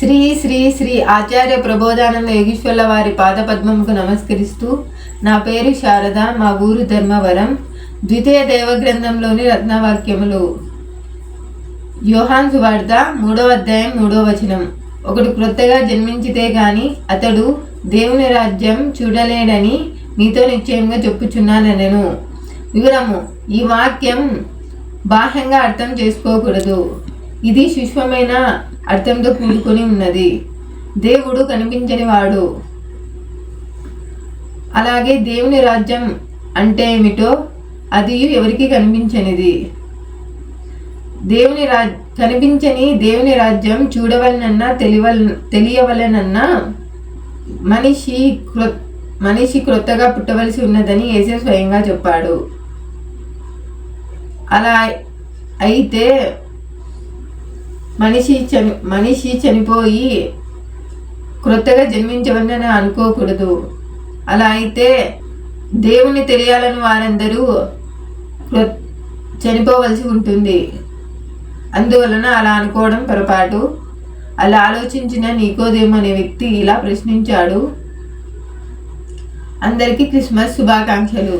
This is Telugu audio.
శ్రీ శ్రీ శ్రీ ఆచార్య ప్రబోధానంద యోగీశ్వర్ల వారి పాదపద్మముకు నమస్కరిస్తూ, నా పేరు శారద, మా ఊరు ధర్మవరం. ద్వితీయ దేవగ్రంథంలోని రత్నవాక్యములు. యోహాను సువార్త 3వ అధ్యాయం 3వ వచనం. ఒకడు క్రొత్తగా జన్మించితే గాని అతడు దేవుని రాజ్యం చూడలేడని మీతో నిశ్చయంగా చెప్పుచున్నానెను. వివరము: ఈ వాక్యం బాహ్యంగా అర్థం చేసుకోకూడదు. ఇది సూక్ష్మమైన అర్థంతో కూడుకొని ఉన్నది. దేవుడు కనిపించని వాడు. అలాగే దేవుని రాజ్యం అంటే ఏమిటో అది ఎవరికి కనిపించనిది. కనిపించని దేవుని రాజ్యం చూడవలనన్నా తెలియవలనన్నా మనిషి క్రొత్తగా పుట్టవలసి ఉన్నదని యేసే స్వయంగా చెప్పాడు. అలా అయితే మనిషి చనిపోయి క్రొత్తగా జన్మించవలని అనుకోకూడదు. అలా అయితే దేవుని తెలియాలని వారందరూ చనిపోవలసి ఉంటుంది. అందువలన అలా అనుకోవడం పొరపాటు. అలా ఆలోచించిన నికోదేము అనే వ్యక్తి ఇలా ప్రశ్నించాడు. అందరికీ క్రిస్మస్ శుభాకాంక్షలు.